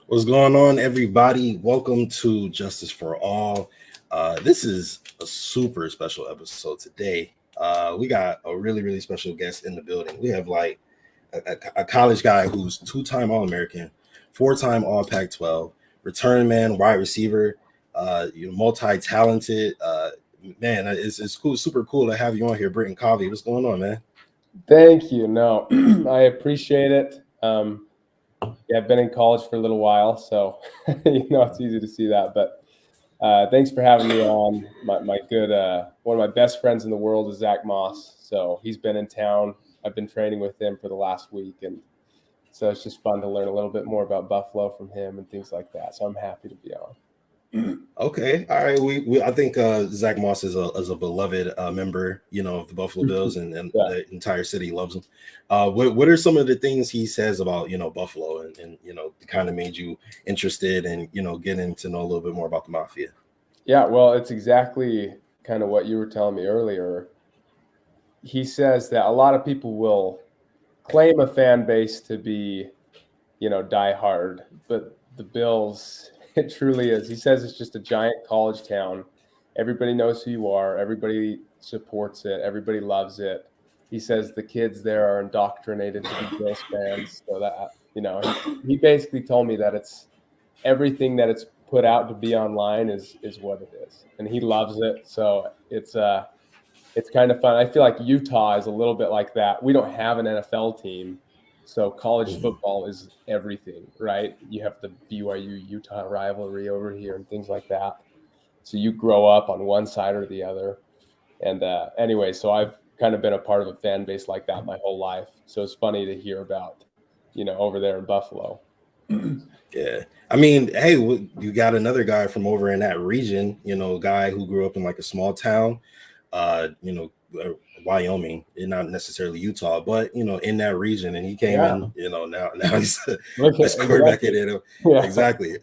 What's going on, everybody? Welcome to Justice for All. This is a super special episode today. We got a really special guest in the building. We have like a college guy who's two-time All-American, four-time All-Pac-12, return man, wide receiver, multi-talented. Man, it's cool, super cool to have you on here, Britain Covey. What's going on, man? Thank you. No, I appreciate it. I've been in college for a little while, so it's easy to see that. But thanks for having me on. My good one of my best friends in the world is Zach Moss. So he's been in town. I've been training with him for the last week, and so it's just fun to learn a little bit more about Buffalo from him and things like that. So I'm happy to be on. Okay, all right. We I think Zach Moss is a beloved member, of the Buffalo Bills, and Yeah. the entire city loves him. What are some of the things he says about Buffalo, and kind of made you interested in getting to know a little bit more about the Mafia? Yeah, well, it's exactly kind of what you were telling me earlier. He says that a lot of people will claim a fan base to be, die hard, but the Bills, it truly is. He says it's just a giant college town. Everybody knows who you are. Everybody supports it. Everybody loves it. He says the kids there are indoctrinated to be Bills fans. So that, he basically told me that it's everything that it's put out to be online is what it is. And he loves it. So it's kind of fun. I feel like Utah is a little bit like that. We don't have an NFL team, so college football is everything, right? You have the BYU Utah rivalry over here and things like that. So you grow up on one side or the other. And anyway, so I've kind of been a part of a fan base like that my whole life. So it's funny to hear about, over there in Buffalo. Yeah, I mean, hey, you got another guy from over in that region, guy who grew up in like a small town, uh, you know, Wyoming, and not necessarily Utah, but in that region, and he came in, now he's best quarterback in it. Yeah. Exactly.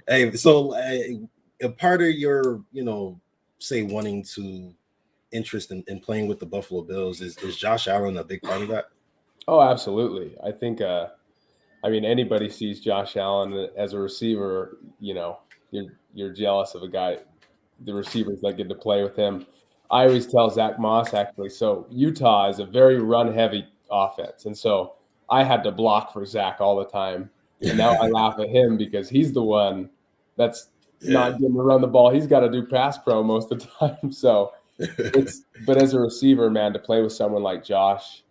Hey, so a part of your, say wanting to interest in playing with the Buffalo Bills is Josh Allen a big part of that? Oh, absolutely. I think anybody sees Josh Allen as a receiver, you're jealous of a guy, the receivers that get to play with him. I always tell Zach Moss, actually, so Utah is a very run-heavy offense, and so I had to block for Zach all the time. And now I laugh at him because he's the one that's not getting to run the ball. He's got to do pass pro most of the time. So but as a receiver, man, to play with someone like Josh,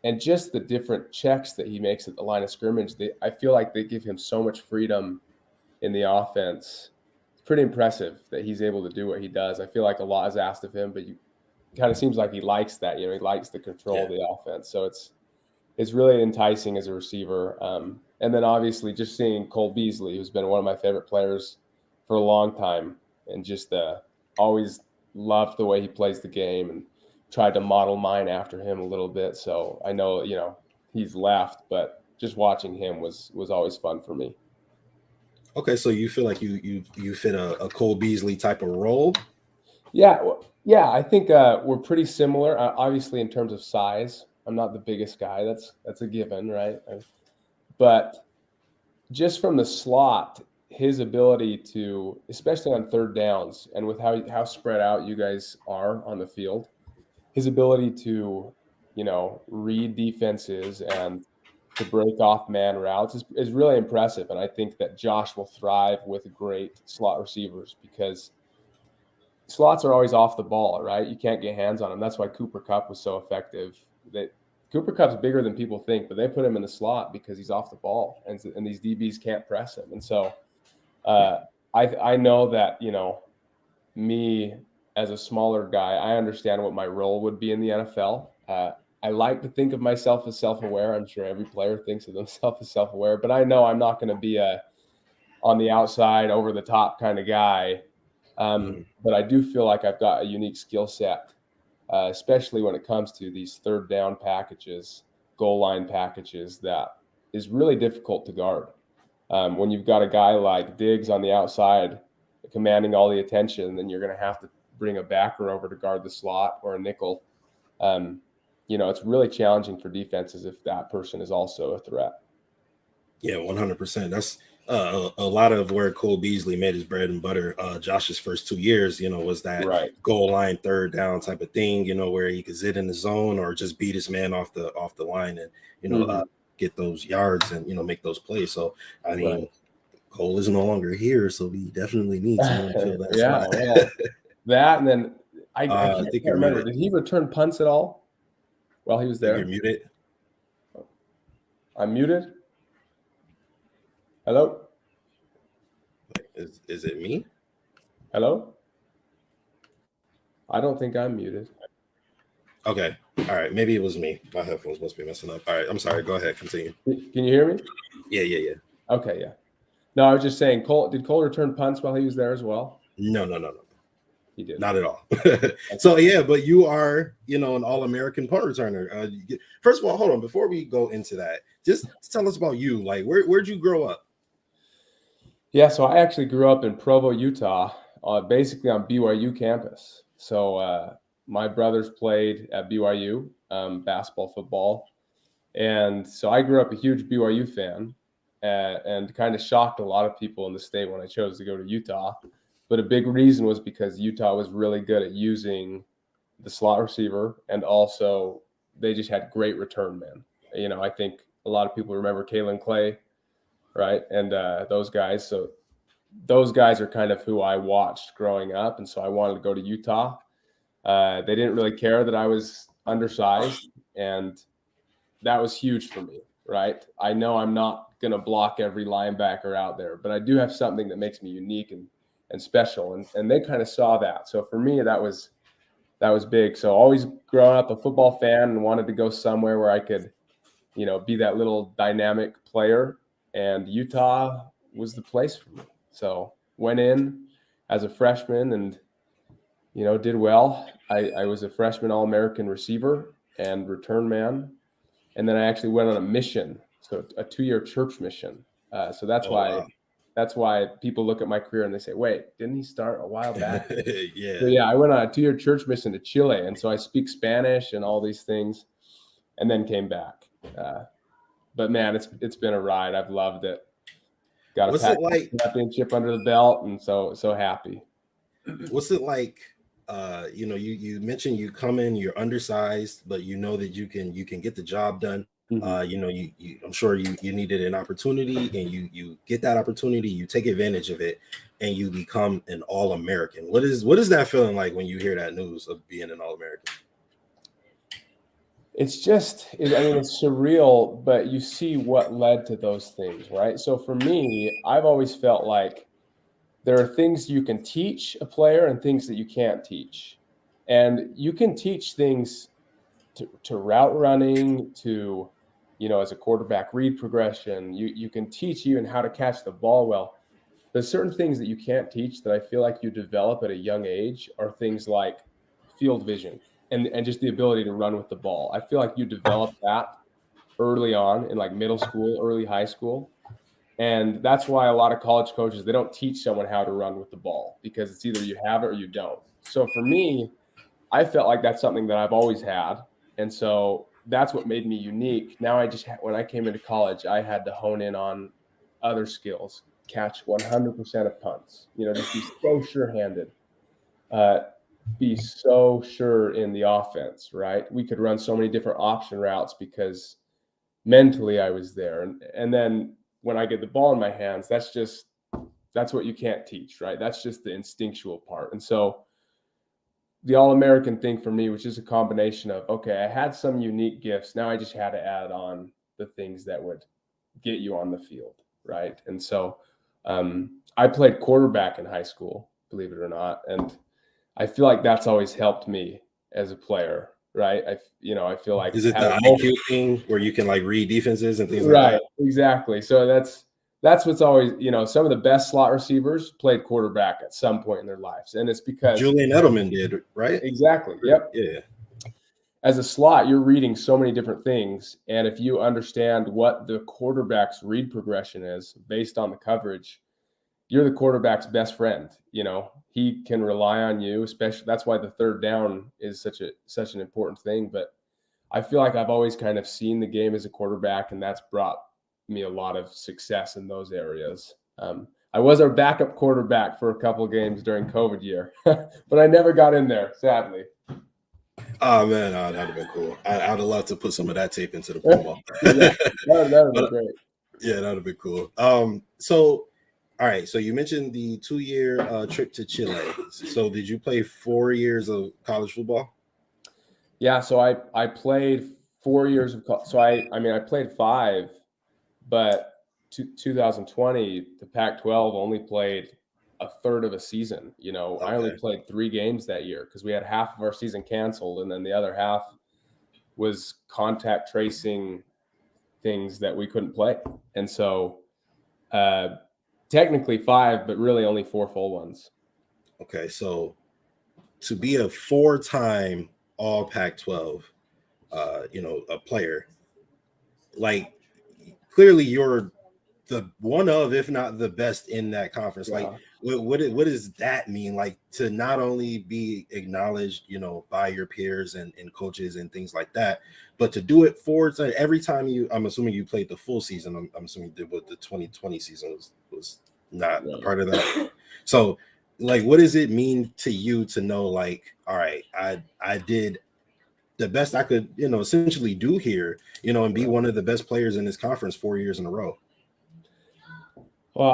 and just the different checks that he makes at the line of scrimmage, I feel like they give him so much freedom in the offense. It's pretty impressive that he's able to do what he does. I feel like a lot is asked of him, but it kind of seems like he likes that. He likes the control of the offense. So it's really enticing as a receiver. And then obviously just seeing Cole Beasley, who's been one of my favorite players for a long time, and just always loved the way he plays the game and tried to model mine after him a little bit. So I know, he's left, but just watching him was always fun for me. Okay, so you feel like you fit a Cole Beasley type of role? Yeah, I think we're pretty similar. Obviously, in terms of size, I'm not the biggest guy. That's a given, right? But just from the slot, his ability to, especially on third downs, and with how spread out you guys are on the field, his ability to, read defenses and to break off man routes is really impressive. And I think that Josh will thrive with great slot receivers because slots are always off the ball, right? You can't get hands on them. That's why Cooper Kupp was so effective. That Cooper Kupp's bigger than people think, but they put him in the slot because he's off the ball, and these DBs can't press him. And so I know that, me as a smaller guy, I understand what my role would be in the NFL. I like to think of myself as self-aware. I'm sure every player thinks of themselves as self-aware, but I know I'm not going to be a on the outside, over the top kind of guy. But I do feel like I've got a unique skill set, especially when it comes to these third down packages, goal line packages, that is really difficult to guard. When you've got a guy like Diggs on the outside commanding all the attention, then you're going to have to bring a backer over to guard the slot or a nickel. It's really challenging for defenses if that person is also a threat. Yeah, 100%. That's a lot of where Cole Beasley made his bread and butter, Josh's first 2 years, was that Right. goal line third down type of thing, where he could sit in the zone or just beat his man off the line and get those yards and make those plays. So I mean, Right. Cole is no longer here, so we definitely need someone to fill that Yeah, slot. well, that and then I I can't think quite you're remember. muted. Did he return punts at all while he was I think you're there? muted. I'm muted. Hello? Is it me? Hello? I don't think I'm muted. Okay. All right. Maybe it was me. My headphones must be messing up. All right. I'm sorry. Go ahead. Continue. Can you hear me? Yeah. Okay, yeah. No, I was just saying, did Cole return punts while he was there as well? No. He did. Not at all. So yeah, but you are, an All-American punt returner. First of all, hold on. Before we go into that, just tell us about you. Like, where'd you grow up? Yeah, so I actually grew up in Provo, Utah, basically on BYU campus. So my brothers played at BYU, basketball, football. And so I grew up a huge BYU fan and kind of shocked a lot of people in the state when I chose to go to Utah. But a big reason was because Utah was really good at using the slot receiver, and also they just had great return men. I think a lot of people remember Kalen Clay, right? And those guys. So those guys are kind of who I watched growing up. And so I wanted to go to Utah. They didn't really care that I was undersized, and that was huge for me, right? I know I'm not going to block every linebacker out there, but I do have something that makes me unique and special. And they kind of saw that. So for me, that was big. So always growing up a football fan and wanted to go somewhere where I could, be that little dynamic player. And Utah was the place for me. So went in as a freshman and, did well. I was a freshman All-American receiver and return man. And then I actually went on a mission, so a 2-year church mission. So that's Oh, why people look at my career and they say, "Wait, didn't he start a while back?" wow. Yeah. So yeah, I went on a 2-year church mission to Chile, and so I speak Spanish and all these things, and then came back. But man, it's been a ride. I've loved it. Got a What's it pack like? championship under the belt, and so happy. What's it like? You mentioned you come in, you're undersized, but you know that you can get the job done. I'm sure you needed an opportunity, and you get that opportunity, you take advantage of it, and you become an All-American. What is that feeling like when you hear that news of being an All-American? It's it's surreal, but you see what led to those things, right? So for me, I've always felt like there are things you can teach a player and things that you can't teach. And you can teach things to route running, to, as a quarterback read progression. You can teach even how to catch the ball well. There's certain things that you can't teach that I feel like you develop at a young age are things like field vision and just the ability to run with the ball. I feel like you develop that early on in like middle school, early high school. And that's why a lot of college coaches, they don't teach someone how to run with the ball because it's either you have it or you don't. So for me, I felt like that's something that I've always had. And so that's what made me unique. Now when I came into college, I had to hone in on other skills, catch 100% of punts, just be so sure-handed, be so sure in the offense, right? We could run so many different option routes because mentally I was there. And then when I get the ball in my hands, that's what you can't teach, right? That's just the instinctual part. And so the All-American thing for me, which is a combination of, okay, I had some unique gifts. Now I just had to add on the things that would get you on the field, right? And so I played quarterback in high school, believe it or not. And I feel like that's always helped me as a player, right? I feel like Is it the IQ thing where you can like read defenses and things like that? Right, exactly. So that's what's always, some of the best slot receivers played quarterback at some point in their lives. And it's because Julian Edelman did, right? exactly. Yep. Yeah. As a slot, you're reading so many different things. And if you understand what the quarterback's read progression is based on the coverage, you're the quarterback's best friend. He can rely on you, especially that's why the third down is such an important thing. But I feel like I've always kind of seen the game as a quarterback, and that's brought me a lot of success in those areas. I was our backup quarterback for a couple of games during COVID year, but I never got in there, sadly. Oh man, that'd have been cool. I'd have loved to put some of that tape into the promo. Yeah, that would be great. Yeah, that'd be cool. So all right, so you mentioned the 2-year trip to Chile. So did you play 4 years of college football? Yeah, so I played 4 years of so I played 5, but 2020 the Pac-12 only played a third of a season. I only Okay. played 3 games that year because we had half of our season canceled, and then the other half was contact tracing things that we couldn't play. And so technically 5, but really only 4 full ones. Okay, so to be a 4-time All Pac-12, a player, like clearly you're the one of, if not the best in that conference. Yeah. Like, what does that mean? Like to not only be acknowledged, by your peers and coaches and things like that, but to do it every time I'm assuming you played the full season. I'm assuming you did what the 2020 season was not a part of that. So, like, what does it mean to you to know, like, all right, I did the best I could, essentially do here, and be one of the best players in this conference 4 years in a row? Well,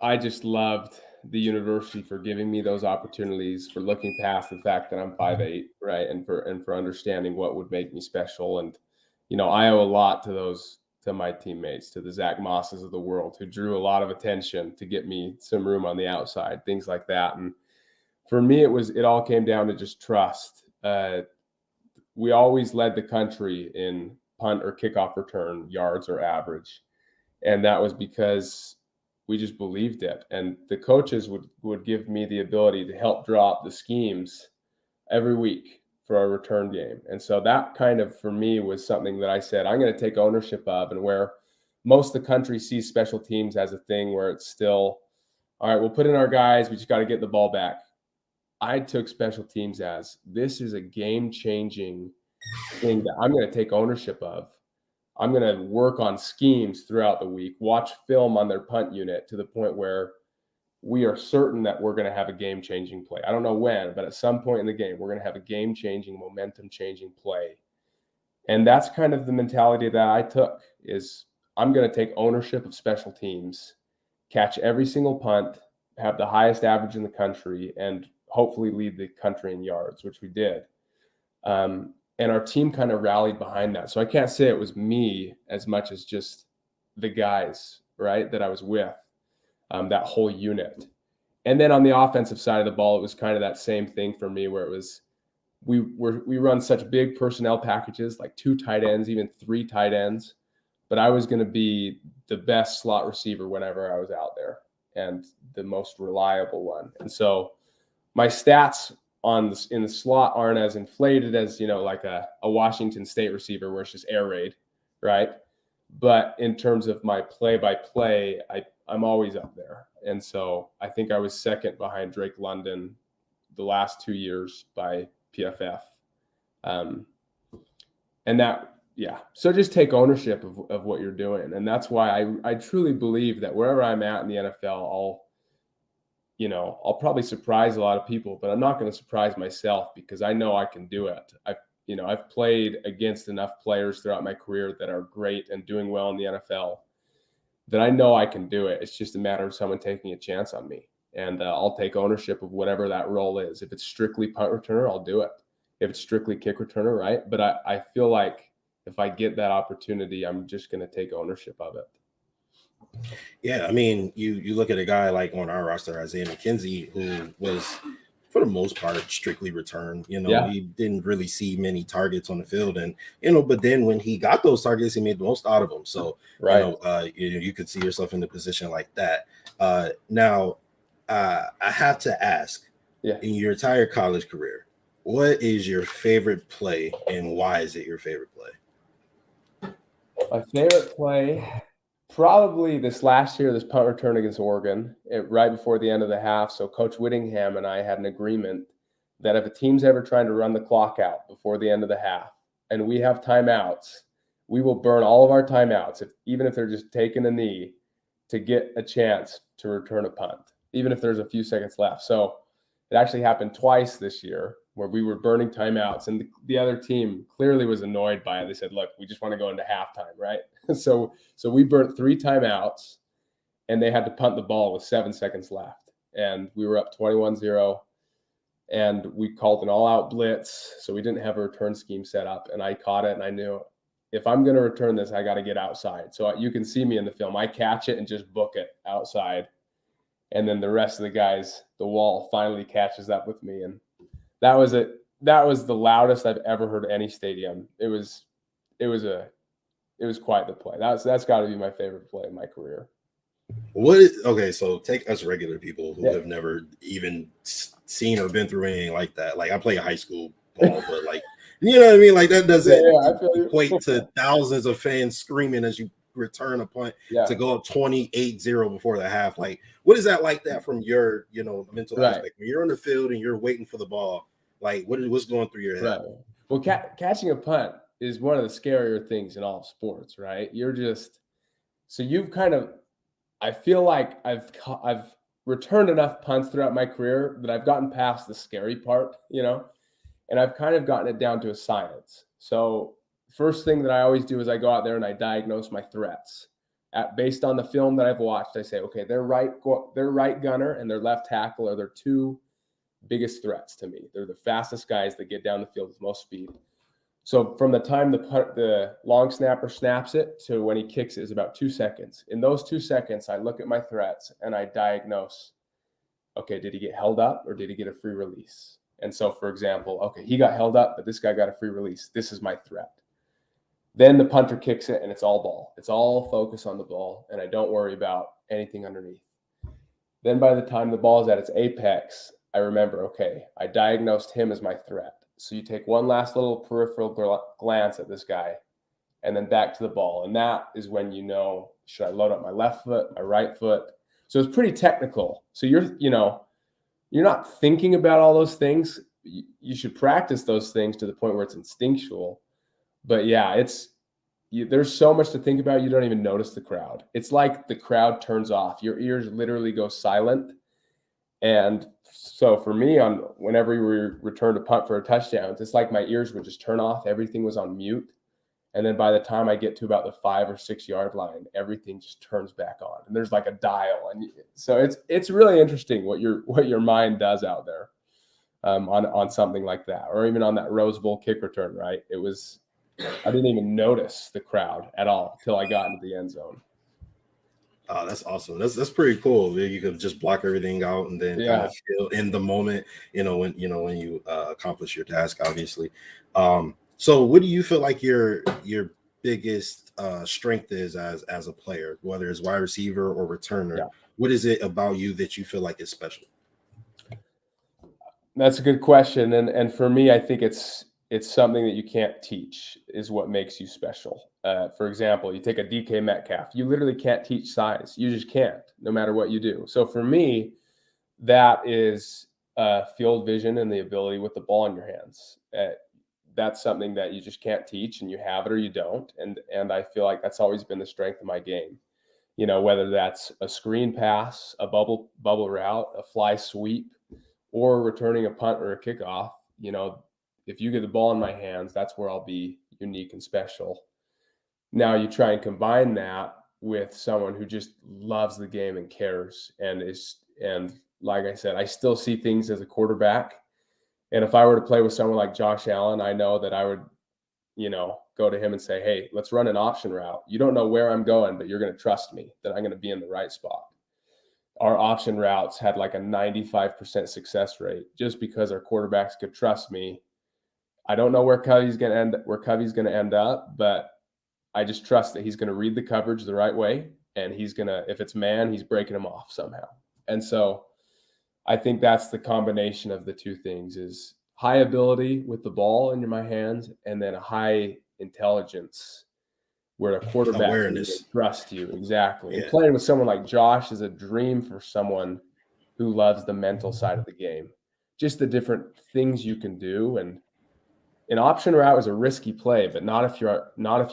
I just loved the university for giving me those opportunities, for looking past the fact that I'm 5'8", right, and for understanding what would make me special. And I owe a lot to my teammates, to the Zach Mosses of the world, who drew a lot of attention to get me some room on the outside, things like that. And for me, it all came down to just trust. We always led the country in punt or kickoff return yards or average. And that was because we just believed it. And the coaches would give me the ability to help draw up the schemes every week for our return game. And so that kind of, for me, was something that I said, I'm going to take ownership of. And where most of the country sees special teams as a thing where it's still, all right, we'll put in our guys, we just got to get the ball back. I took special teams as, this is a game-changing thing that I'm going to take ownership of. I'm going to work on schemes throughout the week, watch film on their punt unit to the point where we are certain that we're going to have a game-changing play. I don't know when, but at some point in the game, we're going to have a game-changing, momentum-changing play. And that's kind of the mentality that I took, is I'm going to take ownership of special teams, catch every single punt, have the highest average in the country, and hopefully lead the country in yards, which we did. And our team kind of rallied behind that. So I can't say it was me as much as just the guys, right, that I was with, that whole unit. And then on the offensive side of the ball, it was kind of that same thing for me, where it was we run such big personnel packages, like 2 tight ends, even 3 tight ends. But I was going to be the best slot receiver whenever I was out there, and the most reliable one. And so my stats in the slot aren't as inflated as, like a Washington State receiver where it's just air raid, right? But in terms of my play-by-play, I'm always up there. And so I think I was second behind Drake London the last 2 years by PFF. And that, yeah. So just take ownership of what you're doing. And that's why I truly believe that wherever I'm at in the NFL, I'll probably surprise a lot of people, but I'm not going to surprise myself, because I know I can do it. I've played against enough players throughout my career that are great and doing well in the NFL that I know I can do it. It's just a matter of someone taking a chance on me, and I'll take ownership of whatever that role is. If it's strictly punt returner, I'll do it. If it's strictly kick returner, right? But I feel like if I get that opportunity, I'm just going to take ownership of it. Yeah, I mean, you look at a guy like on our roster, Isaiah McKenzie, who was, for the most part, strictly return. He didn't really see many targets on the field, and but then when he got those targets, he made the most out of them. So right. You could see yourself in a position like that. Now, I have to ask, in your entire college career, what is your favorite play, and why is it your favorite play? My favorite play, probably this last year, this punt return against Oregon, right before the end of the half. So Coach Whittingham and I had an agreement that if a team's ever trying to run the clock out before the end of the half and we have timeouts, we will burn all of our timeouts, even if they're just taking a knee, to get a chance to return a punt, even if there's a few seconds left. So it actually happened twice this year where we were burning timeouts, and the other team clearly was annoyed by it. They said, look, we just want to go into halftime, right? So we burnt 3 timeouts, and they had to punt the ball with 7 seconds left. And we were up 21-0, and we called an all-out blitz, so we didn't have a return scheme set up, and I caught it, and I knew if I'm going to return this, I got to get outside. So you can see me in the film. I catch it and just book it outside, and then the rest of the guys, the wall finally catches up with me, and that was it. That was the loudest I've ever heard any stadium. It was quite the play. That's got to be my favorite play in my career. Okay, so take us regular people who have never even seen or been through anything like that. Like I play high school ball, but like, you know what I mean? Like that doesn't equate to thousands of fans screaming as you return a punt to go up 28-0 before the half. Like, what is that like that from your, mental aspect? When you're on the field and you're waiting for the ball, like what's going through your head? Right. Well, catching a punt is one of the scarier things in all sports, right? I feel like I've returned enough punts throughout my career that I've gotten past the scary part, and I've kind of gotten it down to a science. So first thing that I always do is I go out there and I diagnose my threats. Based on the film that I've watched, I say, okay, their right gunner and their left tackle are their 2 biggest threats to me. They're the fastest guys that get down the field with most speed. So from the time the long snapper snaps it to when he kicks it is about 2 seconds. In those 2 seconds, I look at my threats and I diagnose, okay, did he get held up or did he get a free release? And so, for example, okay, he got held up, but this guy got a free release. This is my threat. Then the punter kicks it and it's all ball. It's all focus on the ball, and I don't worry about anything underneath. Then by the time the ball is at its apex, I remember, okay, I diagnosed him as my threat. So you take one last little peripheral glance at this guy and then back to the ball. And that is when should I load up my left foot, my right foot? So it's pretty technical. So you're not thinking about all those things. You should practice those things to the point where it's instinctual. But yeah, there's so much to think about. You don't even notice the crowd. It's like the crowd turns off. Your ears literally go silent. And so for me, whenever we returned a punt for a touchdown, it's like my ears would just turn off. Everything was on mute. And then by the time I get to about the 5 or 6 yard line, everything just turns back on. And there's like a dial. And so it's really interesting what your mind does out there on something like that, or even on that Rose Bowl kick return, right? I didn't even notice the crowd at all until I got into the end zone. Oh, that's awesome. That's pretty cool. You could just block everything out and then kind of feel in the moment, when you accomplish your task, obviously. So what do you feel like your biggest strength is as a player, whether it's wide receiver or returner? Yeah. What is it about you that you feel like is special? That's a good question. And for me, I think it's something that you can't teach is what makes you special. For example, you take a DK Metcalf, you literally can't teach size. You just can't, no matter what you do. So for me, that is field vision and the ability with the ball in your hands. That's something that you just can't teach, and you have it or you don't. And I feel like that's always been the strength of my game. Whether that's a screen pass, a bubble route, a fly sweep, or returning a punt or a kickoff, if you get the ball in my hands, that's where I'll be unique and special. Now you try and combine that with someone who just loves the game and cares and like I said, I still see things as a quarterback. And if I were to play with someone like Josh Allen, I know that I would, go to him and say, hey, let's run an option route. You don't know where I'm going, but you're going to trust me that I'm going to be in the right spot. Our option routes had like a 95% success rate just because our quarterbacks could trust me. I don't know where Covey's going to end up, but I just trust that he's going to read the coverage the right way, and he's going to, if it's man, he's breaking him off somehow. And so I think that's the combination of the two things is high ability with the ball in my hands and then a high intelligence where a quarterback can trust you. Exactly. Yeah. And playing with someone like Josh is a dream for someone who loves the mental side of the game. Just the different things you can do. And an option route is a risky play, but not if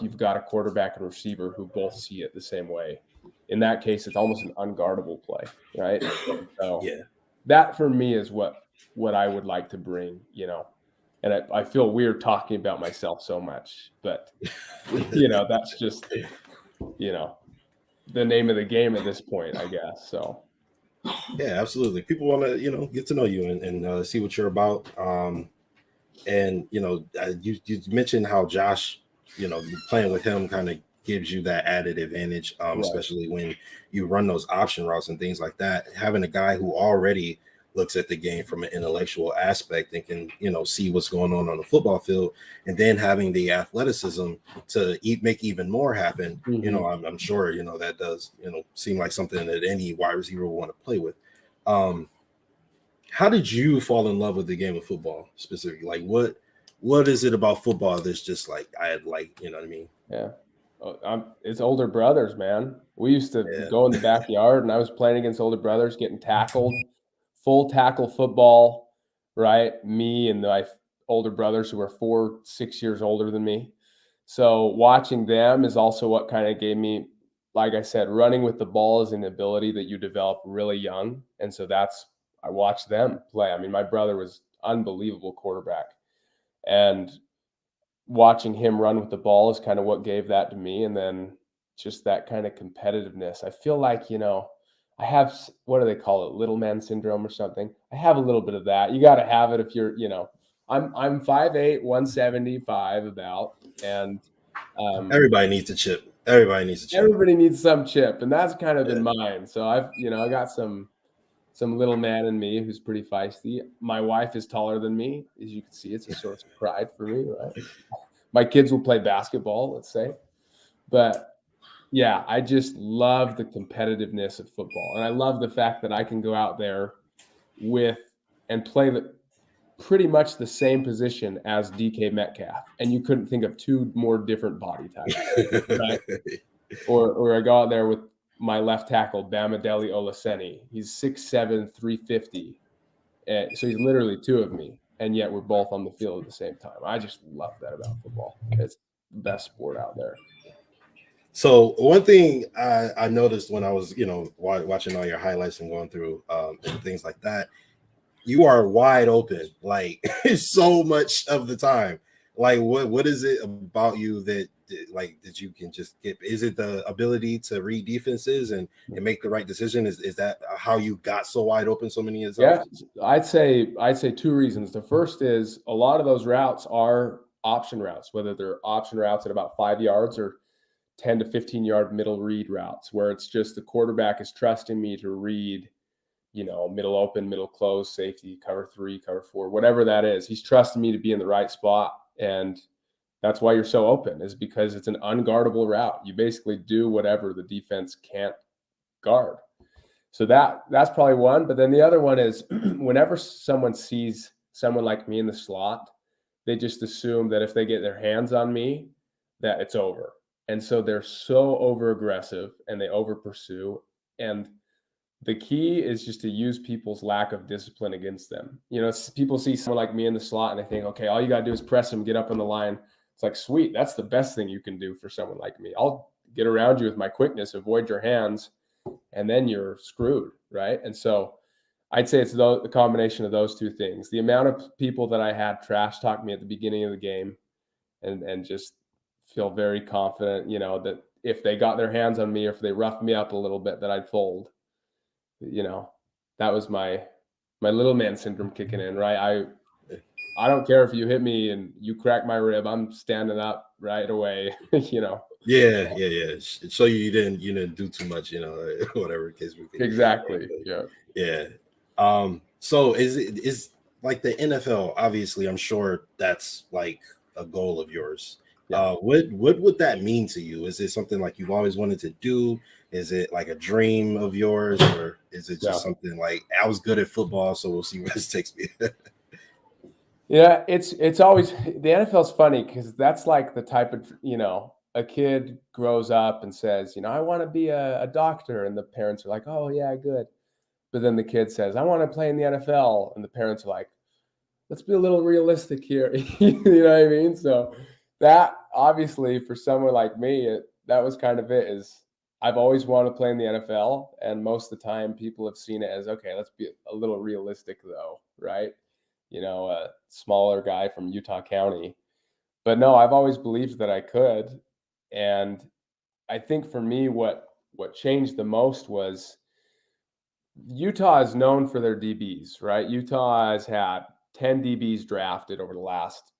you've got a quarterback and receiver who both see it the same way. In that case, it's almost an unguardable play, right? So Yeah. that for me is what I would like to bring, and I feel weird talking about myself so much, but that's just, the name of the game at this point, I guess. So Yeah, absolutely. People want to, get to know you and see what you're about. And you mentioned how Josh, playing with him kind of gives you that added advantage, right. especially when you run those option routes and things like that. Having a guy who already looks at the game from an intellectual aspect and can, see what's going on the football field, and then having the athleticism to make even more happen. I'm sure, that does, seem like something that any wide receiver will want to play with. How did you fall in love with the game of football specifically? Like what is it about football that's just like I had like, you know what I mean? Yeah. It's older brothers, man. We used to go in the backyard and I was playing against older brothers, getting tackled, full tackle football, right? Me and my older brothers who were 4-6 years older than me. So watching them is also what kind of gave me, like I said, running with the ball is an ability that you develop really young. And so I watched them play. I mean, my brother was unbelievable quarterback. And watching him run with the ball is kind of what gave that to me. And then just that kind of competitiveness. I feel like, I have, what do they call it? Little man syndrome or something. I have a little bit of that. You got to have it if you're, I'm 5'8", 175 about, and Everybody needs a chip. Everybody needs a chip. Everybody needs some chip, and that's kind of been mine. So I got some little man in me who's pretty feisty. My wife is taller than me. As you can see, it's a source of pride for me, right? My kids will play basketball, let's say. But yeah, I just love the competitiveness of football. And I love the fact that I can go out there and play pretty much the same position as DK Metcalf. And you couldn't think of two more different body types, right? Or I go out there with my left tackle, Bamadeli Olaseni. He's 6'7", 350. So he's literally two of me, and yet we're both on the field at the same time. I just love that about football. It's the best sport out there. So one thing I noticed when I was, watching all your highlights and going through and things like that, you are wide open, like so much of the time. Like what is it about you that you can just get? Is it the ability to read defenses and make the right decision? Is that how you got so wide open so many years? Yeah, I'd say two reasons. The first is a lot of those routes are option routes, whether they're option routes at about 5 yards or 10 to 15 yard middle read routes, where it's just the quarterback is trusting me to read, middle open, middle close, safety, cover 3, cover 4, whatever that is. He's trusting me to be in the right spot. And that's why you're so open, is because it's an unguardable route. You basically do whatever the defense can't guard. So that's probably one. But then the other one is whenever someone sees someone like me in the slot, they just assume that if they get their hands on me, that it's over. And so they're so over aggressive and they over pursue. And the key is just to use people's lack of discipline against them. People see someone like me in the slot and they think, okay, all you got to do is press them, get up on the line. It's like, sweet, that's the best thing you can do for someone like me. I'll get around you with my quickness, avoid your hands, and then you're screwed, right? And so I'd say it's the combination of those two things. The amount of people that I had trash talk me at the beginning of the game and just feel very confident, that if they got their hands on me or if they roughed me up a little bit, that I'd fold. That was my little man syndrome kicking in, right? I don't care if you hit me and you crack my rib, I'm standing up right away, Yeah. So you didn't do too much, whatever the case would be. Exactly. Yeah. So is like the NFL, obviously, I'm sure that's like a goal of yours. Yeah. What would that mean to you? Is it something like you've always wanted to do? Is it like a dream of yours, or is it just something like I was good at football, so we'll see where this takes me? Yeah, it's always, the NFL's funny because that's like the type of, a kid grows up and says, I want to be a doctor, and the parents are like, oh yeah, good. But then the kid says, I want to play in the NFL, and the parents are like, let's be a little realistic here. You know what I mean? So that obviously for someone like me, that was kind of it. Is I've always wanted to play in the NFL, and most of the time people have seen it as, okay, let's be a little realistic though, right? A smaller guy from Utah County. But no, I've always believed that I could. And I think for me, what changed the most was Utah is known for their DBs, right? Utah has had 10 DBs drafted over the last,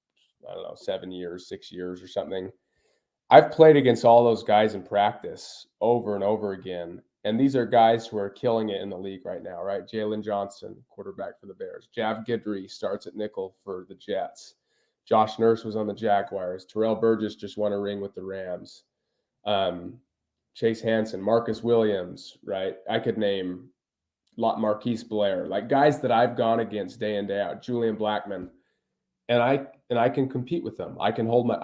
I don't know, 7 years, 6 years or something. I've played against all those guys in practice over and over again. And these are guys who are killing it in the league right now, right? Jalen Johnson, quarterback for the Bears. Jav Guidry starts at nickel for the Jets. Josh Nurse was on the Jaguars. Terrell Burgess just won a ring with the Rams. Chase Hansen, Marcus Williams, right? I could name Marquise Blair, like guys that I've gone against day in, day out. Julian Blackman. And I can compete with them. I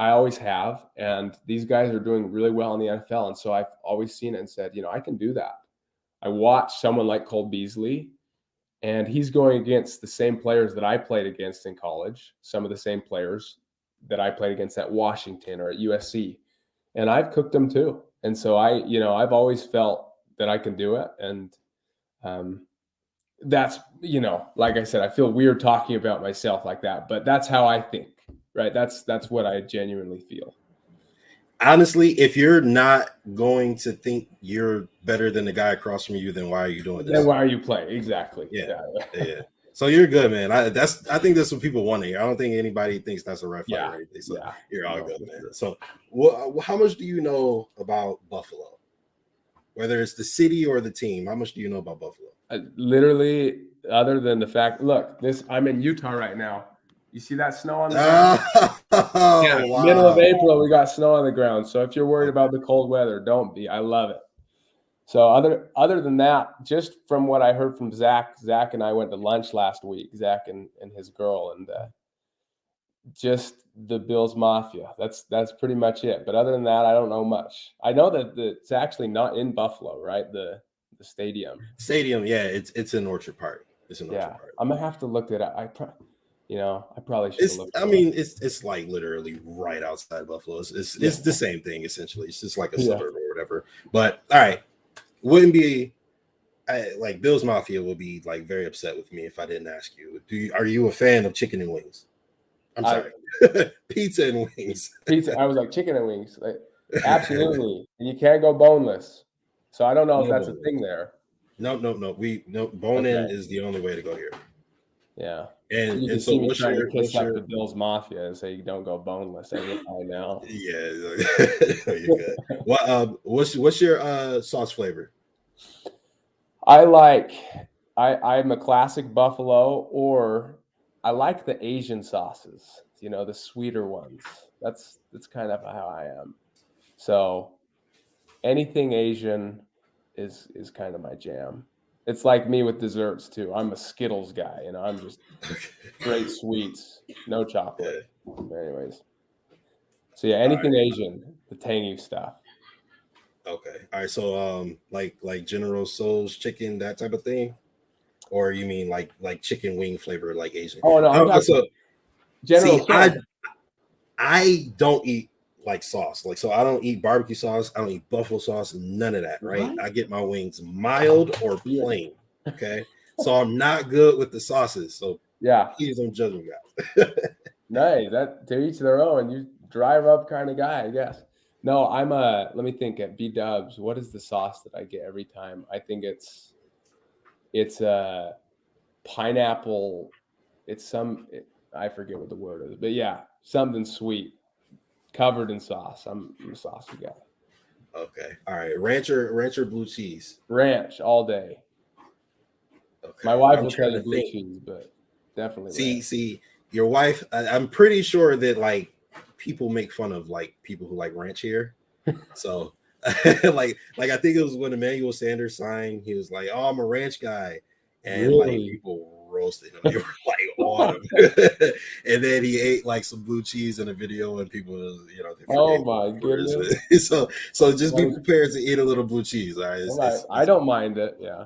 always have. And these guys are doing really well in the NFL. And so I've always seen it and said, I can do that. I watched someone like Cole Beasley, and he's going against the same players that I played against in college, some of the same players that I played against at Washington or at USC. And I've cooked them too. And so I've always felt that I can do it. And that's, like I said, I feel weird talking about myself like that, but that's how I think, right? That's what I genuinely feel. Honestly, if you're not going to think you're better than the guy across from you, then why are you doing this? Then why are you playing? Exactly. Yeah. So you're good, man. I think that's what people want to hear. I don't think anybody thinks that's a red flag or anything. So you're all good, man. So how much do you know about Buffalo? Whether it's the city or the team, how much do you know about Buffalo? Literally, other than the fact, look, I'm in Utah right now. You see that snow on the ground? Wow. Middle of April, we got snow on the ground. So if you're worried about the cold weather, don't be. I love it. So other than that, just from what I heard from Zach and I went to lunch last week, Zach and his girl, and just the Bills Mafia. That's pretty much it. But other than that, I don't know much. I know that it's actually not in Buffalo, right? The stadium. Yeah, it's in Orchard Park. It's in Orchard Park. I'm gonna have to look it up. I probably should have looked. It's like literally right outside Buffalo. It's the same thing essentially. It's just like a suburb or whatever. But all right, wouldn't be like Bills Mafia will be like very upset with me if I didn't ask you. Are you a fan of chicken and wings? I'm sorry, pizza and wings. Pizza. I was like chicken and wings. Like, absolutely, and you can't go boneless. So I don't know if that's a thing there. No. Bone in is the only way to go here. Yeah. And so what's your the Bills Mafia and say you don't go boneless? I know. Yeah, you're good. What's your sauce flavor? I'm a classic buffalo, or I like the Asian sauces. The sweeter ones. That's kind of how I am. So anything Asian is kind of my jam. It's like me with desserts too. I'm a Skittles guy, I'm just great sweets, no chocolate. Yeah. Anyways. So anything Asian, the tangy stuff. Okay. All right. So like General Tso's chicken, that type of thing? Or you mean like chicken wing flavor like Asian? Oh no, General Tso. I don't eat like sauce. So I don't eat barbecue sauce. I don't eat buffalo sauce. None of that, right? What? I get my wings mild or plain. Okay. So I'm not good with the sauces. So please don't judge me, guys. Nice. That to each their own. You drive up kind of guy, I guess. No, I'm let me think at B-Dubs. What is the sauce that I get every time? I think it's pineapple. I forget what the word is, but something sweet. Covered in sauce. I'm a saucy guy. Okay. All right. Ranch or blue cheese? Ranch all day. Okay. My wife will tell you blue cheese, but definitely. See, your wife. I'm pretty sure that like people make fun of like people who like ranch here. So, like I think it was when Emmanuel Sanders signed. He was like, "Oh, I'm a ranch guy," and like people roasted him. They were like on him. And then he ate like some blue cheese in a video, and people, oh my goodness. So just be prepared to eat a little blue cheese. All right. I don't mind it. Yeah.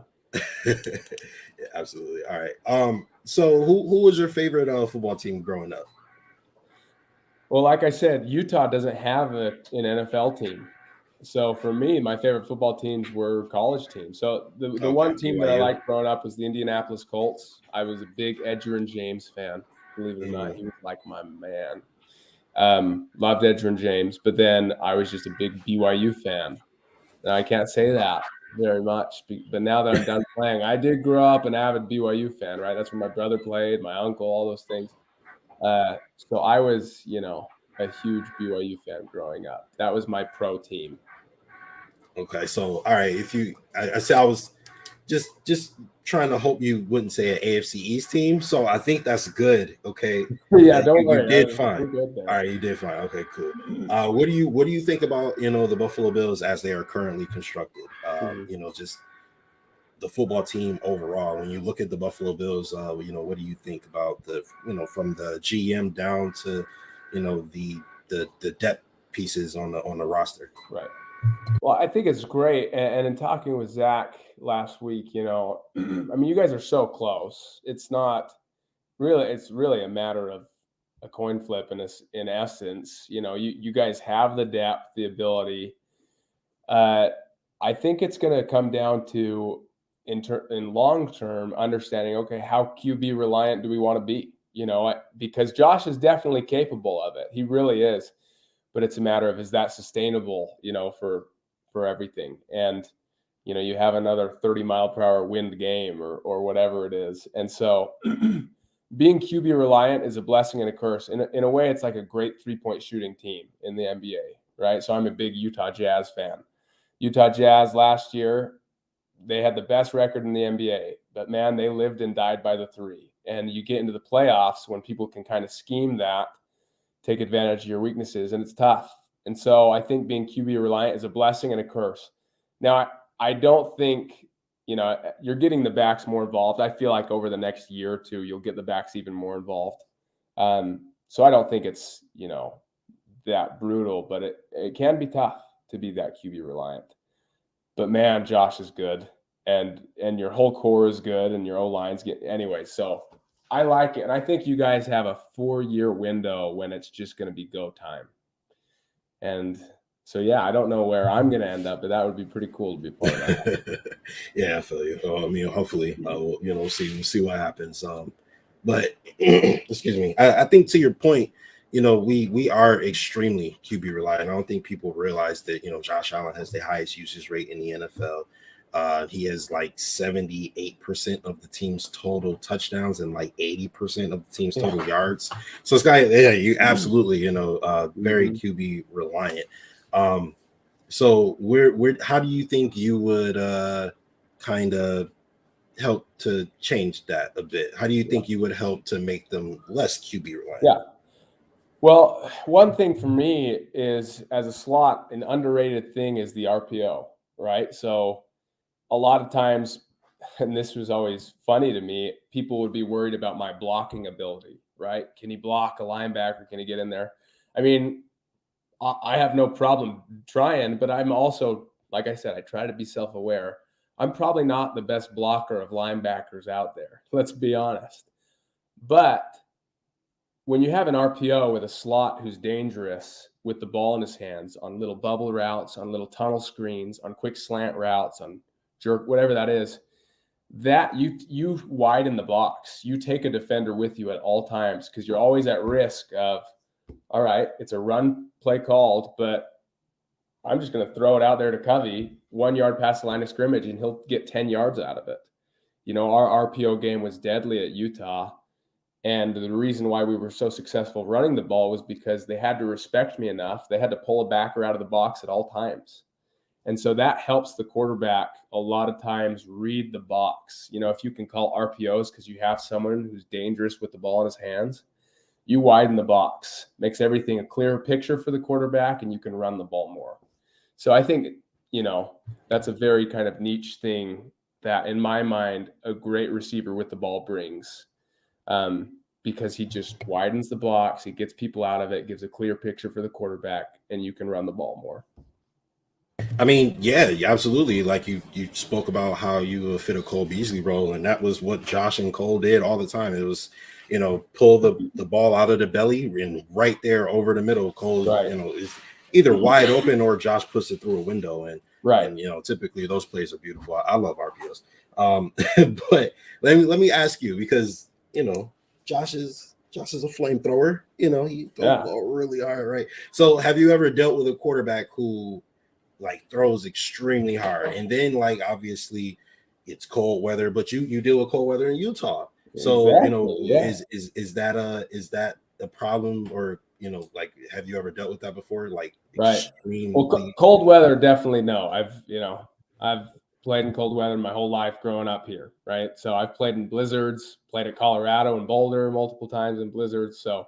Yeah, absolutely. All right. So who was your favorite football team growing up? Well, like I said, Utah doesn't have an NFL team. So for me, my favorite football teams were college teams. So the Okay, one team that I BYU. liked growing up was the Indianapolis Colts. I was a big Edgerrin James fan. Believe it or not, he was like my man. Loved Edgerrin James, but then I was just a big BYU fan. Now, I can't say that very much, but now that I'm done playing, I did grow up an avid BYU fan, right? That's where my brother played, my uncle, all those things. So I was, a huge BYU fan growing up. That was my pro team. Okay, so all right, if you, I said I was just trying to hope you wouldn't say an AFC East team. So I think that's good. Okay, Yeah, don't you worry, did fine. we're good All there. right, you did fine. Okay, cool. What do you think about the Buffalo Bills as they are currently constructed? Mhm. Just the football team overall. When you look at the Buffalo Bills, what do you think about the from the GM down to the depth pieces on the roster? Right. Well, I think it's great. And in talking with Zach last week, I mean, you guys are so close. It's really a matter of a coin flip in essence. You guys have the depth, the ability. Uh, I think it's going to come down to in long term understanding. Okay, how QB reliant do we want to be? Because Josh is definitely capable of it. He really is, but it's a matter of is that sustainable? For everything. And you have another 30-mile-per-hour wind game or whatever it is, and so. Being QB reliant is a blessing and a curse. In a way, it's like a great 3-point shooting team in the NBA, right? So I'm a big Utah Jazz fan. Utah Jazz last year, they had the best record in the NBA, but man, they lived and died by the three. And you get into the playoffs when people can kind of scheme that, take advantage of your weaknesses, and it's tough. And so I think being QB reliant is a blessing and a curse. Now, I don't think, you're getting the backs more involved. I feel like over the next year or two, you'll get the backs even more involved. So I don't think it's, that brutal, but it can be tough to be that QB reliant. But man, Josh is good, and your whole core is good, and your O line's get anyway. So I like it, and I think you guys have a 4-year window when it's just going to be go time. And so yeah, I don't know where I'm going to end up, but that would be pretty cool to be part of that. Yeah, I feel you. Hopefully, we'll see what happens. But excuse me, I think to your point, we are extremely QB reliant. I don't think people realize that Josh Allen has the highest usage rate in the NFL. He has like 78% of the team's total touchdowns and like 80% of the team's total yards. So this guy, yeah, you absolutely, very QB reliant. So how do you think you would kind of help to change that a bit? How do you think you would help to make them less QB reliant? Yeah. Well, one thing for me is as a slot, an underrated thing is the RPO, right? So a lot of times, and this was always funny to me, people would be worried about my blocking ability, right? Can he block a linebacker? Can he get in there? I mean, I have no problem trying, but I'm also, like I said, I try to be self-aware. I'm probably not the best blocker of linebackers out there. Let's be honest. But when you have an RPO with a slot who's dangerous with the ball in his hands on little bubble routes, on little tunnel screens, on quick slant routes, on jerk, whatever that is, that you widen the box. You take a defender with you at all times because you're always at risk of, all right, it's a run play called, but I'm just going to throw it out there to Covey 1 yard past the line of scrimmage and he'll get 10 yards out of it. Our RPO game was deadly at Utah. And the reason why we were so successful running the ball was because they had to respect me enough. They had to pull a backer out of the box at all times. And so that helps the quarterback a lot of times read the box. If you can call RPOs because you have someone who's dangerous with the ball in his hands, you widen the box, makes everything a clearer picture for the quarterback, and you can run the ball more. So I think, that's a very kind of niche thing that, in my mind, a great receiver with the ball brings. Because he just widens the box, he gets people out of it, gives a clear picture for the quarterback, and you can run the ball more. I mean, yeah, absolutely. Like you spoke about how you would fit a Cole Beasley role, and that was what Josh and Cole did all the time. It was, pull the ball out of the belly and right there over the middle. Cole, Right. is either wide open or Josh puts it through a window, and Right. typically those plays are beautiful. I love RPOs. But let me ask you, because Josh is a flamethrower. He throws the ball really hard, right? So have you ever dealt with a quarterback who like throws extremely hard, and then like obviously it's cold weather, but you deal with cold weather in Utah, so Exactly. Yeah. is that a problem, or like have you ever dealt with that before, like Right. Well, extremely cold weather, definitely no. I've played in cold weather my whole life growing up here, right? So I've played in blizzards, played at Colorado and Boulder multiple times in blizzards. So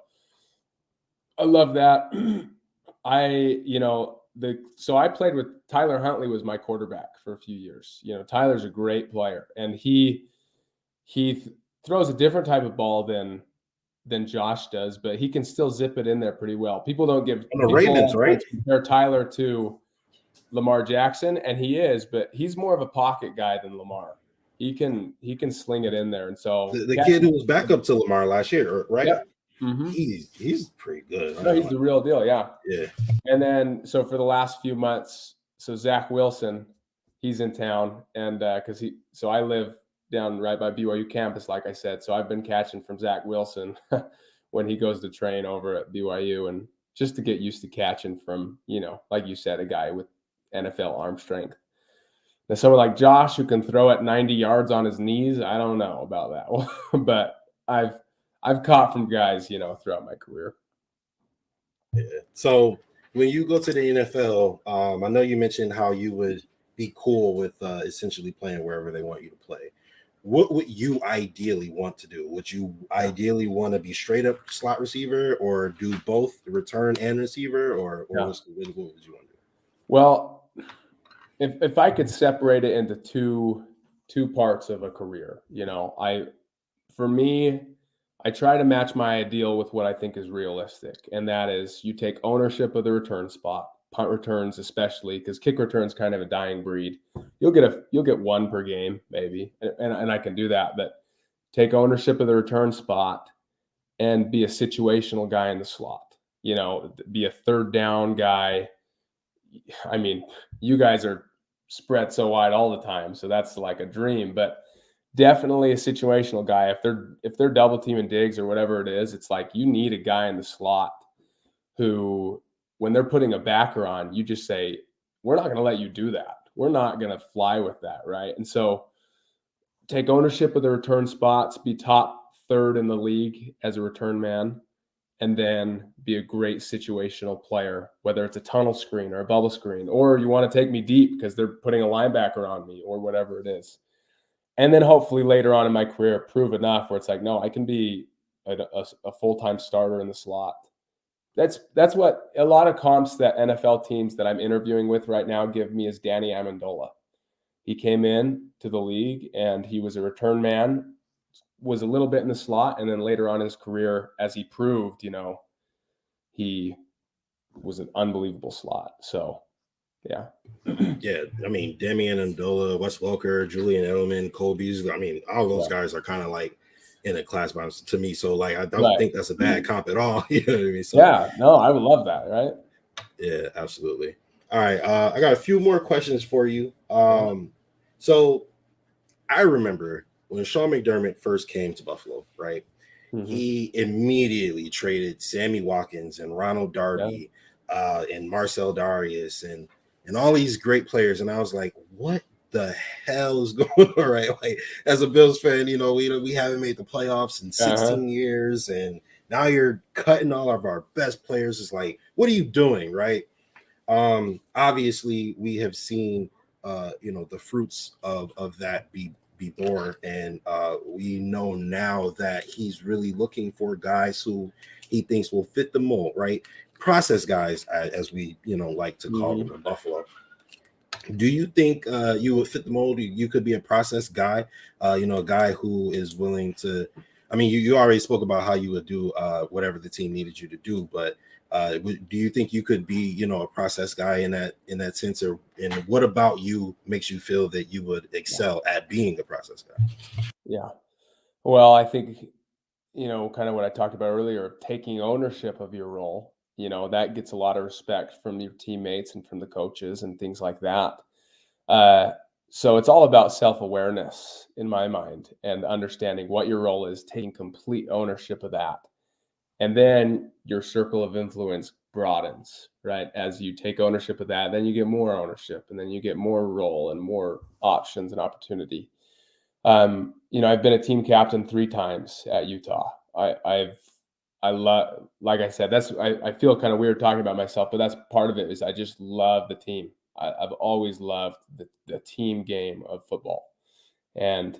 I love that. So I played with Tyler Huntley was my quarterback for a few years. Tyler's a great player, and he throws a different type of ball than Josh does, but he can still zip it in there pretty well. People don't give on the Ravens, right? compare Tyler to Lamar Jackson, and he is, but he's more of a pocket guy than Lamar. He can sling it in there, and so The kid who was backup to Lamar last year, right? Yep. Mm-hmm. He's pretty good. No, he's the real deal, yeah. Yeah. And then so for the last few months, so Zach Wilson, he's in town, and so I live down right by BYU campus, like I said. So I've been catching from Zach Wilson when he goes to train over at BYU, and just to get used to catching from, like you said, a guy with NFL arm strength. Now, someone like Josh who can throw it 90 yards on his knees, I don't know about that one, but I've caught from guys, throughout my career. Yeah. So when you go to the NFL, I know you mentioned how you would be cool with essentially playing wherever they want you to play. What would you ideally want to do? Would you ideally want to be straight up slot receiver, or do both return and receiver, or what would you want to do? Well, if I could separate it into two parts of a career, for me, I try to match my ideal with what I think is realistic, and that is you take ownership of the return spot, punt returns especially, because kick returns kind of a dying breed. You'll get one per game maybe, and I can do that, but take ownership of the return spot and be a situational guy in the slot. Be a third down guy. I mean, you guys are spread so wide all the time, so that's like a dream, but definitely a situational guy. If they're double teaming Diggs or whatever it is, it's like you need a guy in the slot who, when they're putting a backer on, you just say, we're not going to let you do that. We're not going to fly with that, right? And so take ownership of the return spots, be top third in the league as a return man, and then be a great situational player, whether it's a tunnel screen or a bubble screen, or you want to take me deep because they're putting a linebacker on me or whatever it is. And then hopefully later on in my career, prove enough where it's like, no, I can be a full-time starter in the slot. That's what a lot of comps that NFL teams that I'm interviewing with right now give me is Danny Amendola. He came in to the league and he was a return man, was a little bit in the slot, and then later on in his career, as he proved, he was an unbelievable slot. So, yeah. Yeah, I mean, Damian Amendola, Wes Welker, Julian Edelman, Cole Beasley. I mean, all those guys are kind of like in a class by to me. So, like, I don't think that's a bad comp at all. You know what I mean? So, yeah, no, I would love that, right? Yeah, absolutely. All right, I got a few more questions for you. So I remember when Sean McDermott first came to Buffalo, right? Mm-hmm. He immediately traded Sammy Watkins and Ronald Darby and Marcel Darius and all these great players. And I was like, what the hell is going on, right? Like, as a Bills fan, we haven't made the playoffs in 16 years, and now you're cutting all of our best players. It's like, what are you doing, right? Obviously, we have seen, the fruits of that be born, and we know now that he's really looking for guys who he thinks will fit the mold, right? Process guys, as we like to call them in Buffalo. Do you think you would fit the mold? You could be a process guy, a guy who is willing to. I mean, you already spoke about how you would do whatever the team needed you to do, but Do you think you could be, a process guy in that sense, and what about you makes you feel that you would excel at being a process guy? Yeah. Well, I think, kind of what I talked about earlier, of taking ownership of your role, that gets a lot of respect from your teammates and from the coaches and things like that. Uh, so it's all about self-awareness in my mind and understanding what your role is, taking complete ownership of that. And then your circle of influence broadens, right? As you take ownership of that, then you get more ownership, and then you get more role and more options and opportunity. I've been a team captain 3 times at Utah. I love, like I said, I feel kind of weird talking about myself, but that's part of it, is I just love the team. I've always loved the team game of football. And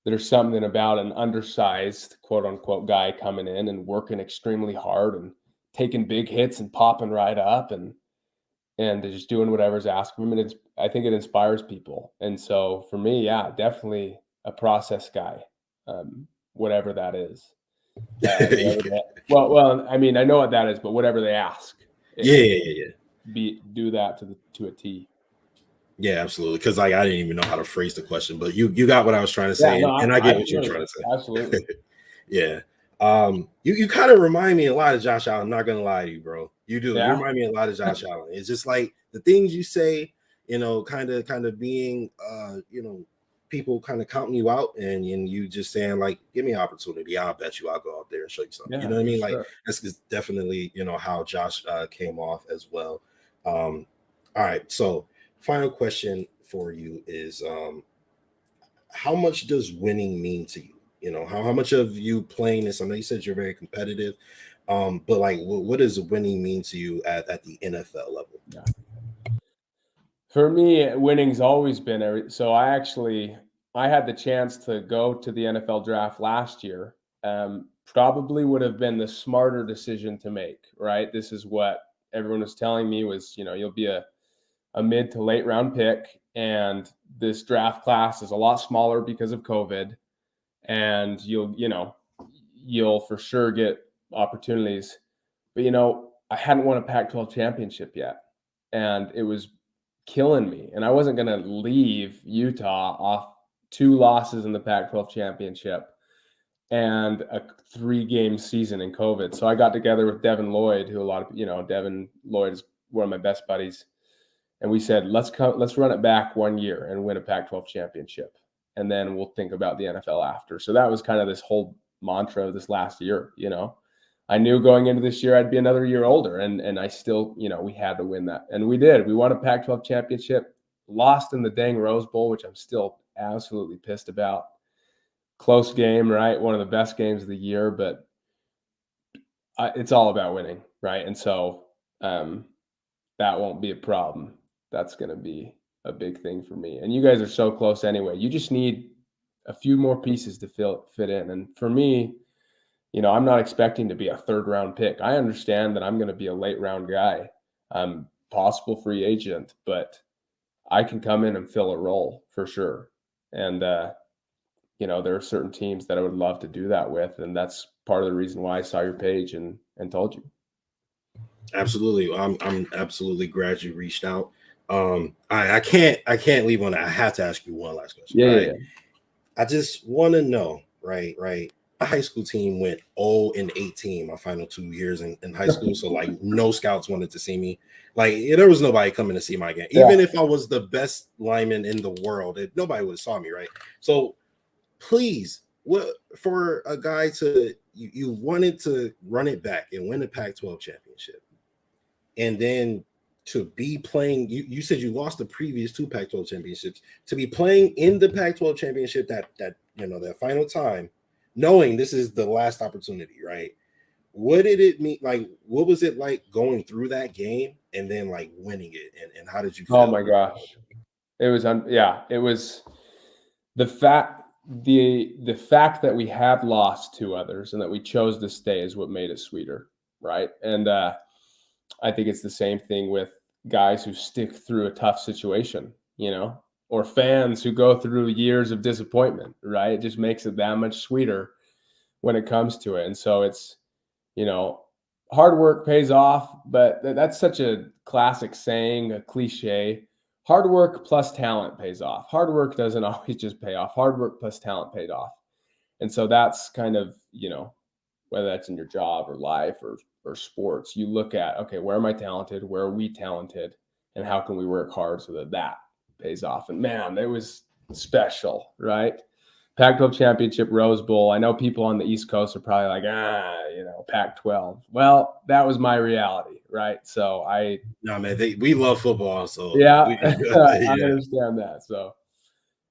there's something about an undersized, quote unquote, guy coming in and working extremely hard and taking big hits and popping right up and just doing whatever's asked of him. And I think it inspires people. And so for me, yeah, definitely a process guy, whatever that is. Well, I mean, I know what that is, but whatever they ask, Yeah. Do that to a T. Yeah, absolutely. Because I didn't even know how to phrase the question, but you got what I was trying to say, Yeah, no, and I get what you're trying to say. Absolutely. Yeah. You kind of remind me a lot of Josh Allen. I'm not gonna lie to you, bro. You do. Yeah. You remind me a lot of Josh Allen. It's just like the things you say, kind of being, people kind of counting you out, and you just saying like, give me an opportunity. I'll bet you I'll go out there and show you something. Yeah, you know what I mean? sure. Like that's definitely, how Josh came off as well. All right. So final question for you is, how much does winning mean to you? How much of you playing this? I know you said you're very competitive, but like, what does winning mean to you at the NFL level? Yeah. For me, winning's always been so I had the chance to go to the NFL draft last year. Probably would have been the smarter decision to make, right? This is what everyone was telling me was, you'll be a mid to late round pick, and this draft class is a lot smaller because of COVID, and you'll for sure get opportunities. But I hadn't won a Pac-12 championship yet, and it was killing me. And I wasn't going to leave Utah off 2 losses in the Pac-12 championship and a 3-game season in COVID. So I got together with Devin Lloyd, who Devin Lloyd is one of my best buddies. And we said, let's run it back 1 year and win a Pac-12 championship. And then we'll think about the NFL after. So that was kind of this whole mantra of this last year. I knew going into this year I'd be another year older, and I still, we had to win that. And we did. We won a Pac-12 championship, lost in the dang Rose Bowl, which I'm still absolutely pissed about. Close game, right? One of the best games of the year, but it's all about winning, right? And so that won't be a problem. That's going to be a big thing for me. And you guys are so close anyway. You just need a few more pieces to fit in. And for me, I'm not expecting to be a 3rd round pick. I understand that I'm going to be a late round guy. I'm possible free agent, but I can come in and fill a role for sure. And, there are certain teams that I would love to do that with. And that's part of the reason why I saw your page and told you. Absolutely. I'm absolutely glad you reached out. I can't leave on that. I have to ask you one last question. Yeah. I just want to know, right. A high school team went 0-18 my final 2 years in high school. So like no scouts wanted to see me. Like there was nobody coming to see my game. Even if I was the best lineman in the world, nobody would have saw me, right? So please, what for a guy you wanted to run it back and win the Pac-12 championship, and then to be playing, you said you lost the previous 2 Pac-12 championships, to be playing in the Pac-12 championship that final time, knowing this is the last opportunity, right? What did it mean? Like, what was it like going through that game and then like winning it? And how did you feel? Oh my gosh. It was, it was the fact that we had lost 2 others and that we chose to stay is what made it sweeter. Right. And, I think it's the same thing with guys who stick through a tough situation, or fans who go through years of disappointment, right? It just makes it that much sweeter when it comes to it. And so it's, hard work pays off, but that's such a classic saying, a cliche. Hard work plus talent pays off. Hard work doesn't always just pay off. Hard work plus talent paid off. And so that's kind of, whether that's in your job or life or sports, you look at, okay, where am I talented? Where are we talented? And how can we work hard so that pays off? And man, it was special, right? Pac-12 championship, Rose Bowl. I know people on the East Coast are probably like, Pac-12. Well, that was my reality, right? So no, man, we love football, so yeah, we, I understand that. So,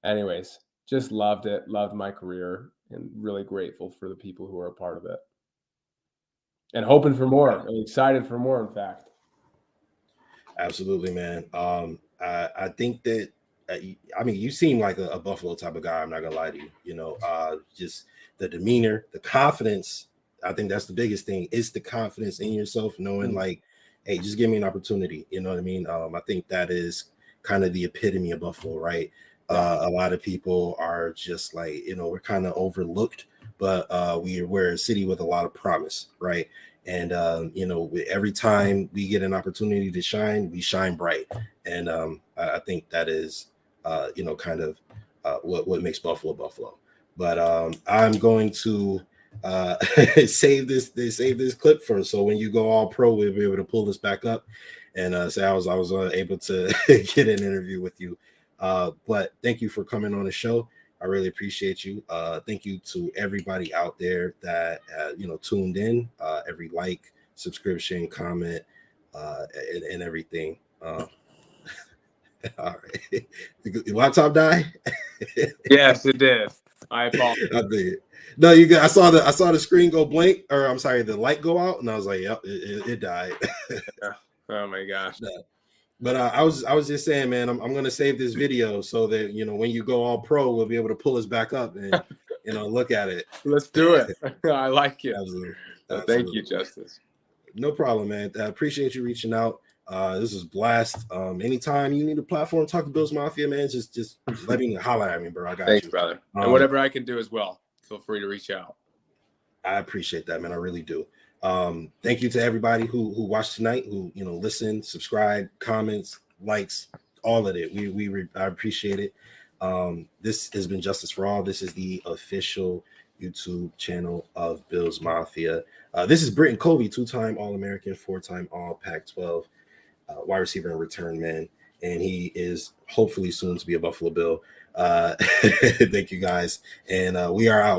anyways, just loved it, loved my career, and really grateful for the people who are a part of it, and hoping for more. I'm excited for more. In fact, absolutely, man. I think that. You seem like a Buffalo type of guy. I'm not gonna lie to you. Just the demeanor, the confidence. I think that's the biggest thing. Is the confidence in yourself, knowing like, hey, just give me an opportunity. You know what I mean? I think that is kind of the epitome of Buffalo, right? A lot of people are just like, we're kind of overlooked, but we're a city with a lot of promise, right? And every time we get an opportunity to shine, we shine bright. And I think that is kind of what makes Buffalo Buffalo. But I'm going to save this clip for, so when you go all pro, we'll be able to pull this back up and say I was able to get an interview with you. But thank you for coming on the show. I really appreciate you. Thank you to everybody out there that tuned in. Every like, subscription, comment, and everything. All right. Your laptop die? Yes, it did. I apologize. I did. No, you got. I saw the screen go blank, or I'm sorry, the light go out, and I was like, "Yep, it died." Oh my gosh. But I was just saying, man, I'm gonna save this video so that when you go all pro, we'll be able to pull this back up and look at it. Let's do it. I like it. Absolutely. Thank you, Justus. No problem, man. I appreciate you reaching out. This is blast. Anytime you need a platform, talk to Bills Mafia, man. Just let me holler at me, bro. I got Thanks, you, brother. And whatever I can do as well, feel free to reach out. I appreciate that, man. I really do. Thank you to everybody who watched tonight, who listened, subscribe, comments, likes, all of it. I appreciate it. This has been Justus for All. This is the official YouTube channel of Bills Mafia. This is Britain Covey, 2-time All-American, 4-time All Pac-12 wide receiver and return man, and he is hopefully soon to be a Buffalo Bill. Thank you guys, and we are out.